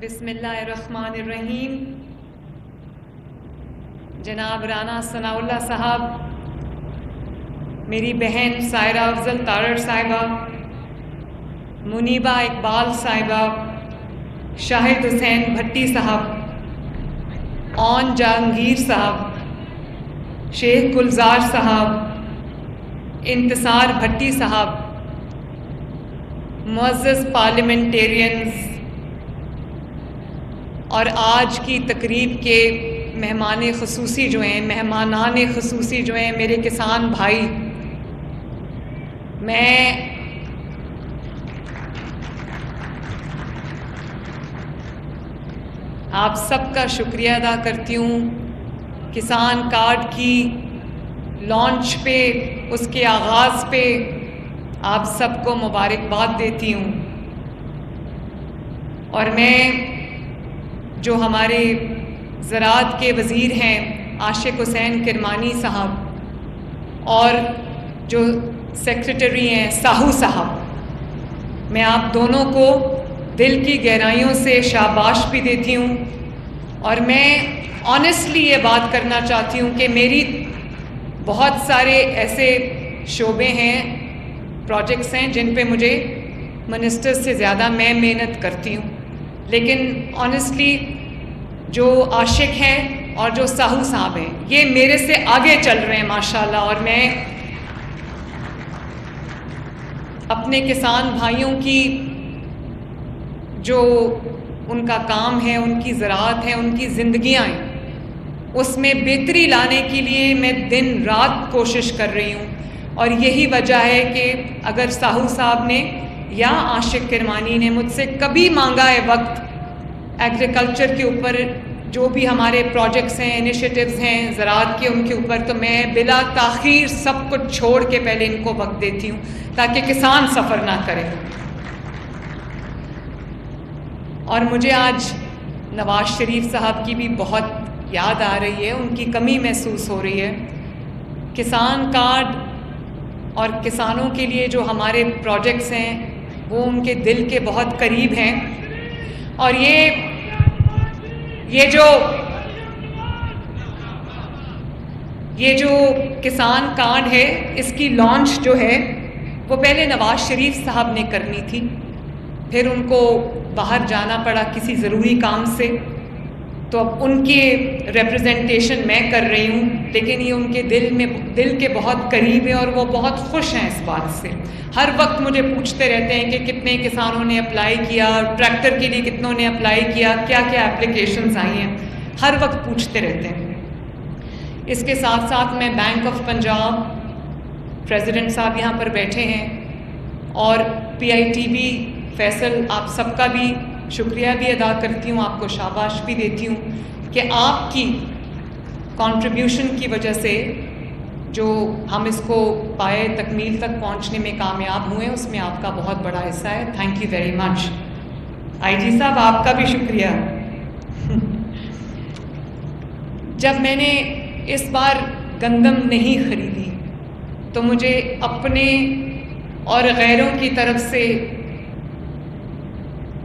بسم اللہ الرحمن الرحیم. جناب رانا ثناء اللہ صاحب، میری بہن سائرہ افضل تارڑ صاحبہ، منیبہ اقبال صاحبہ، شاہد حسین بھٹی صاحب، اون جہانگیر صاحب، شیخ گلزار صاحب، انتصار بھٹی صاحب، معزز پارلیمنٹیرینز اور آج کی تقریب کے مہمان خصوصی جو ہیں میرے کسان بھائی، میں آپ سب کا شکریہ ادا کرتی ہوں. کسان کارڈ کی لانچ پہ، اس کے آغاز پہ آپ سب کو مبارکباد دیتی ہوں. اور میں جو ہمارے زراعت کے وزیر ہیں عاشق حسین کرمانی صاحب اور جو سیکریٹری ہیں ساہو صاحب، میں آپ دونوں کو دل کی گہرائیوں سے شاباش بھی دیتی ہوں. اور میں آنیسٹلی یہ بات کرنا چاہتی ہوں کہ میری بہت سارے ایسے شعبے ہیں، پروجیکٹس ہیں جن پہ مجھے منسٹر سے زیادہ میں محنت کرتی ہوں، لیکن آنیسٹلی جو عاشق ہیں اور جو ساہو صاحب ہیں یہ میرے سے آگے چل رہے ہیں ماشاءاللہ. اور میں اپنے کسان بھائیوں کی جو ان کا کام ہے، ان کی زراعت ہے، ان کی زندگیاں ہیں، اس میں بہتری لانے کے لیے میں دن رات کوشش کر رہی ہوں. اور یہی وجہ ہے کہ اگر ساہو صاحب نے یا عاشق کرمانی نے مجھ سے کبھی مانگا ہے وقت ایگریکلچر کے اوپر، جو بھی ہمارے پروجیکٹس ہیں، انیشیٹیوز ہیں زراعت کے، ان کے اوپر، تو میں بلا تاخیر سب کچھ چھوڑ کے پہلے ان کو وقت دیتی ہوں تاکہ کسان سفر نہ کرے. اور مجھے آج نواز شریف صاحب کی بھی بہت یاد آ رہی ہے، ان کی کمی محسوس ہو رہی ہے. کسان کارڈ اور کسانوں کے لیے جو ہمارے پروجیکٹس ہیں وہ ان کے دل کے بہت قریب ہیں. اور یہ جو کسان کارڈ ہے، اس کی لانچ جو ہے وہ پہلے نواز شریف صاحب نے کرنی تھی، پھر ان کو باہر جانا پڑا کسی ضروری کام سے، تو اب ان کے ریپرزنٹیشن میں کر رہی ہوں. لیکن یہ ان کے دل کے بہت قریب ہے اور وہ بہت خوش ہیں اس بات سے. ہر وقت مجھے پوچھتے رہتے ہیں کہ کتنے کسانوں نے اپلائی کیا، ٹریکٹر کے لیے کتنوں نے اپلائی کیا، کیا کیا اپلیکیشنز آئی ہیں، ہر وقت پوچھتے رہتے ہیں. اس کے ساتھ ساتھ میں بینک آف پنجاب، پریزیڈنٹ صاحب یہاں پر بیٹھے ہیں، اور PITB فیصل، آپ سب کا بھی شکریہ بھی ادا کرتی ہوں، آپ کو شاباش بھی دیتی ہوں کہ آپ کی کنٹریبیوشن کی وجہ سے جو ہم اس کو پائے تکمیل تک پہنچنے میں کامیاب ہوئے، اس میں آپ کا بہت بڑا حصہ ہے. Thank you very much. IG صاحب آپ کا بھی شکریہ. جب میں نے اس بار گندم نہیں خریدی تو مجھے اپنے اور غیروں کی طرف سے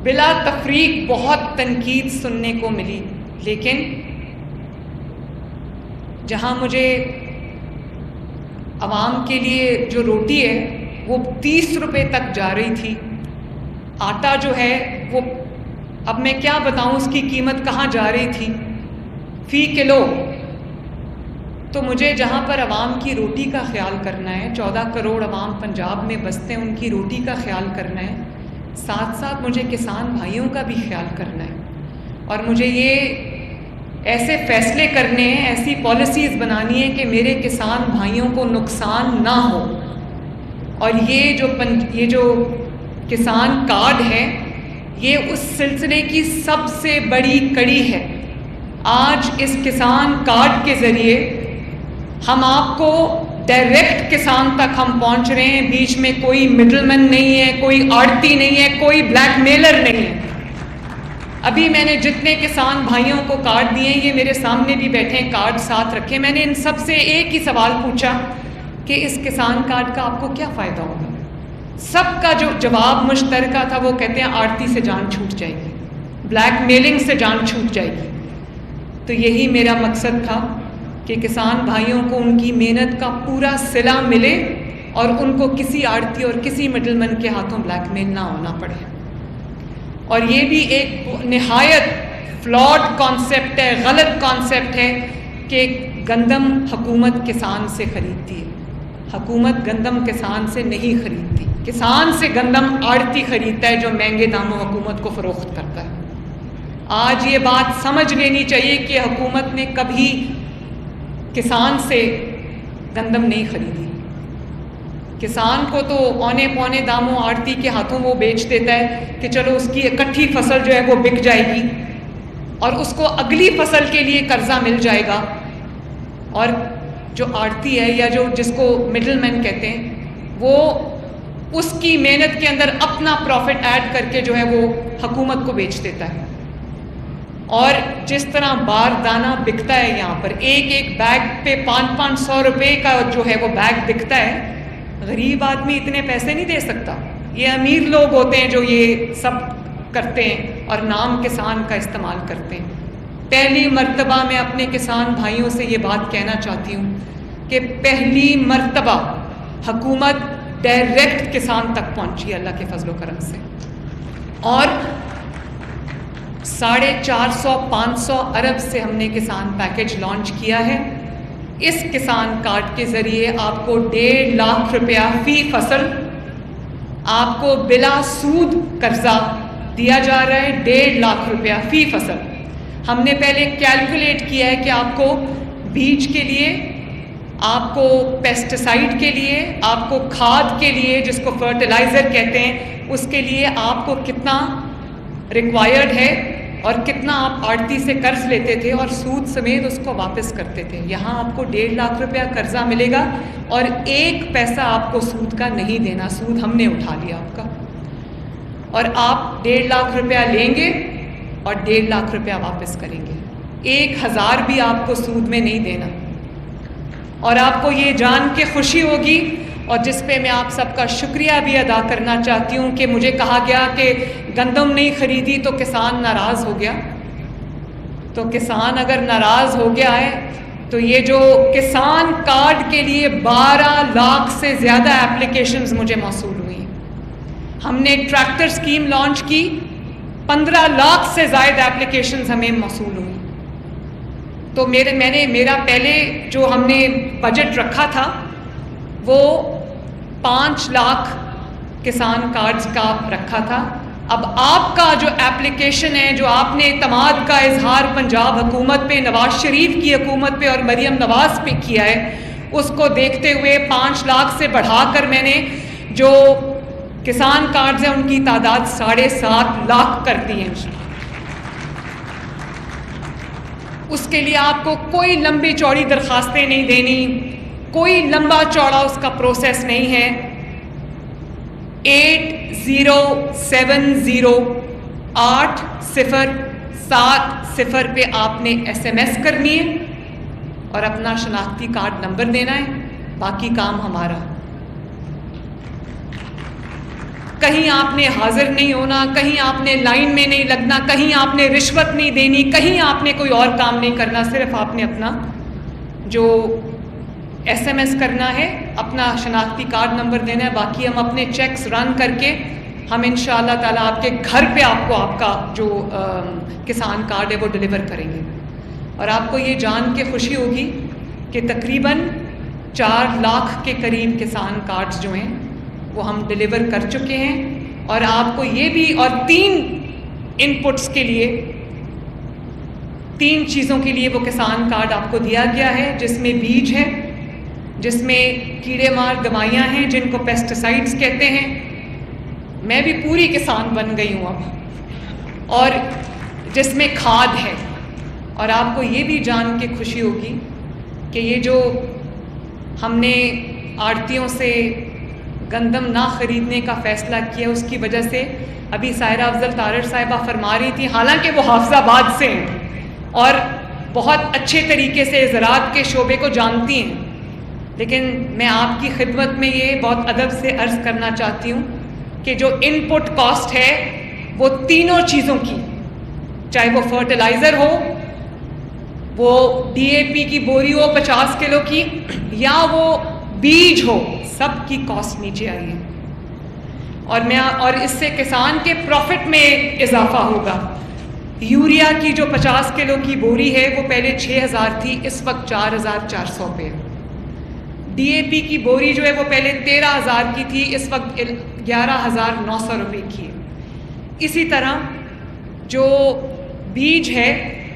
بلا تفریق بہت تنقید سننے کو ملی، لیکن جہاں مجھے عوام کے لیے جو روٹی ہے وہ 30 روپے تک جا رہی تھی، آٹا جو ہے وہ اب میں کیا بتاؤں اس کی قیمت کہاں جا رہی تھی فی کلو، تو مجھے جہاں پر عوام کی روٹی کا خیال کرنا ہے، 14 کروڑ عوام پنجاب میں بستے ہیں، ان کی روٹی کا خیال کرنا ہے، ساتھ ساتھ مجھے کسان بھائیوں کا بھی خیال کرنا ہے. اور مجھے یہ ایسے فیصلے کرنے ہیں، ایسی پالیسیز بنانی ہے کہ میرے کسان بھائیوں کو نقصان نہ ہو. اور یہ جو کسان کارڈ ہے یہ اس سلسلے کی سب سے بڑی کڑی ہے. آج اس کسان کارڈ کے ذریعے ہم آپ کو ڈائریکٹ کسان تک ہم پہنچ رہے ہیں، بیچ میں کوئی مڈل مین نہیں ہے، کوئی آڑتی نہیں ہے، کوئی بلیک میلر نہیں ہے. ابھی میں نے جتنے کسان بھائیوں کو کارڈ دیے ہیں، یہ میرے سامنے بھی بیٹھے ہیں، کارڈ ساتھ رکھے، میں نے ان سب سے ایک ہی سوال پوچھا کہ اس کسان کارڈ کا آپ کو کیا فائدہ ہوگا. سب کا جو جواب مشترکہ تھا وہ کہتے ہیں آڑتی سے جان چھوٹ جائے گی. بلیک میلنگ سے جان چھوٹ جائے گی. تو یہی میرا مقصد تھا کہ کسان بھائیوں کو ان کی محنت کا پورا صلہ ملے اور ان کو کسی آڑتی اور کسی مڈل مین کے ہاتھوں بلیک میل نہ ہونا پڑے. اور یہ بھی ایک نہایت فلاڈ کانسیپٹ ہے, غلط کانسیپٹ ہے کہ گندم حکومت کسان سے خریدتی ہے. حکومت گندم کسان سے نہیں خریدتی, کسان سے گندم آڑتی خریدتا ہے جو مہنگے داموں حکومت کو فروخت کرتا ہے. آج یہ بات سمجھ لینی چاہیے کہ حکومت نے کبھی کسان سے گندم نہیں خریدی. کسان کو تو اونے پونے داموں آڑتی کے ہاتھوں وہ بیچ دیتا ہے کہ چلو اس کی اکٹھی فصل جو ہے وہ بک جائے گی اور اس کو اگلی فصل کے لیے قرضہ مل جائے گا. اور جو آڑتی ہے یا جو جس کو مڈل مین کہتے ہیں, وہ اس کی محنت کے اندر اپنا پروفٹ ایڈ کر کے جو ہے وہ حکومت کو بیچ دیتا ہے. اور جس طرح باردانہ بکتا ہے یہاں پر, ایک ایک بیگ پہ 500 روپے کا جو ہے وہ بیگ بکتا ہے, غریب آدمی اتنے پیسے نہیں دے سکتا. یہ امیر لوگ ہوتے ہیں جو یہ سب کرتے ہیں اور نام کسان کا استعمال کرتے ہیں. پہلی مرتبہ میں اپنے کسان بھائیوں سے یہ بات کہنا چاہتی ہوں کہ پہلی مرتبہ حکومت ڈائریکٹ کسان تک پہنچی ہے اللہ کے فضل و کرم سے, اور 450-500 ارب سے ہم نے کسان پیکج لانچ کیا ہے. اس کسان کارڈ کے ذریعے آپ کو 1.5 لاکھ روپیہ فی فصل آپ کو بلا سود قرضہ دیا جا رہا ہے. 1.5 لاکھ روپیہ فی فصل. ہم نے پہلے کیلکولیٹ کیا ہے کہ آپ کو بیج کے لیے, آپ کو پیسٹیسائڈ کے لیے, آپ کو کھاد کے لیے جس کو فرٹیلائزر کہتے ہیں اس کے لیے آپ کو کتنا ریکوائرڈ ہے اور کتنا آپ آڑتی سے قرض لیتے تھے اور سود سمیت اس کو واپس کرتے تھے. یہاں آپ کو 1.5 لاکھ روپیہ قرضہ ملے گا اور 1 پیسہ آپ کو سود کا نہیں دینا. سود ہم نے اٹھا لیا آپ کا, اور آپ 1.5 لاکھ روپیہ لیں گے اور 1.5 لاکھ روپیہ واپس کریں گے. 1000 بھی آپ کو سود میں نہیں دینا. اور آپ کو یہ جان کے خوشی ہوگی, اور جس پہ میں آپ سب کا شکریہ بھی ادا کرنا چاہتی ہوں کہ مجھے کہا گیا کہ گندم نہیں خریدی تو کسان ناراض ہو گیا. تو کسان اگر ناراض ہو گیا ہے تو یہ جو کسان کارڈ کے لیے 12 لاکھ سے زیادہ اپلیکیشنز مجھے موصول ہوئی. ہم نے ٹریکٹر اسکیم لانچ کی, 15 لاکھ سے زائد اپلیکیشنز ہمیں موصول ہوئی. تو میرا پہلے جو ہم نے بجٹ رکھا تھا وہ 5 لاکھ کسان کارڈز کا رکھا تھا. اب آپ کا جو اپلیکیشن ہے, جو آپ نے اعتماد کا اظہار پنجاب حکومت پہ, نواز شریف کی حکومت پہ اور مریم نواز پہ کیا ہے, اس کو دیکھتے ہوئے 5 لاکھ سے بڑھا کر میں نے جو کسان کارڈز ہیں ان کی تعداد 7.5 لاکھ کر دی ہے. اس کے لیے آپ کو کوئی لمبی چوڑی درخواستیں نہیں دینی, کوئی لمبا چوڑا اس کا پروسیس نہیں ہے. 8070-807 پہ آپ نے SMS کرنی ہے اور اپنا شناختی کارڈ نمبر دینا ہے. باقی کام ہمارا. کہیں آپ نے حاضر نہیں ہونا, کہیں آپ نے لائن میں نہیں لگنا, کہیں آپ نے رشوت نہیں دینی, کہیں آپ نے کوئی اور کام نہیں کرنا. صرف آپ نے اپنا جو SMS کرنا ہے, اپنا شناختی کارڈ نمبر دینا ہے. باقی ہم اپنے چیکس رن کر کے ہم انشاءاللہ تعالیٰ آپ کے گھر پہ آپ کا جو کسان کارڈ ہے وہ ڈلیور کریں گے. اور آپ کو یہ جان کے خوشی ہوگی کہ تقریباً 4 لاکھ کے قریب کسان کارڈز جو ہیں وہ ہم ڈلیور کر چکے ہیں. اور آپ کو یہ بھی, اور 3 ان پٹس کے لیے, 3 چیزوں کے لیے وہ کسان کارڈ آپ کو دیا گیا ہے, جس میں بیج ہے, جس میں کیڑے مار دوائیاں ہیں جن کو پیسٹیسائڈز کہتے ہیں. میں بھی پوری کسان بن گئی ہوں اب. اور جس میں کھاد ہے. اور آپ کو یہ بھی جان کے خوشی ہوگی کہ یہ جو ہم نے آڑتیوں سے گندم نہ خریدنے کا فیصلہ کیا, اس کی وجہ سے ابھی سائرہ افضل تارڑ صاحبہ فرما رہی تھی, حالانکہ وہ حافظ آباد سے ہیں اور بہت اچھے طریقے سے زراعت کے شعبے کو جانتی ہیں, لیکن میں آپ کی خدمت میں یہ بہت ادب سے عرض کرنا چاہتی ہوں کہ جو ان پٹ کاسٹ ہے وہ تینوں چیزوں کی, چاہے وہ فرٹیلائزر ہو, وہ ڈی اے پی کی بوری ہو 50 کلو کی, یا وہ بیج ہو, سب کی کاسٹ نیچے آئی ہے. اور اس سے کسان کے پروفٹ میں اضافہ ہوگا. یوریا کی جو 50 کلو کی بوری ہے وہ پہلے 6,000 تھی, اس وقت 4,400 پہ. ڈی اے پی کی بوری جو ہے وہ پہلے 13,000 کی تھی, اس وقت 11,900 روپے کی ہے. اسی طرح جو بیج ہے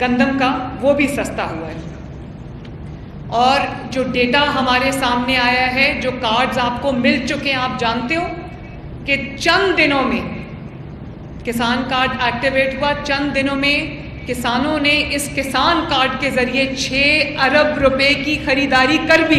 گندم کا وہ بھی سستا ہوا ہے. اور جو ڈیٹا ہمارے سامنے آیا ہے, جو کارڈز آپ کو مل چکے ہیں, آپ جانتے ہو کہ چند دنوں میں کسان کارڈ ایکٹیویٹ ہوا, چند دنوں میں کسانوں نے اس کسان کارڈ کے ذریعے 6 ارب روپے کی خریداری کر بھی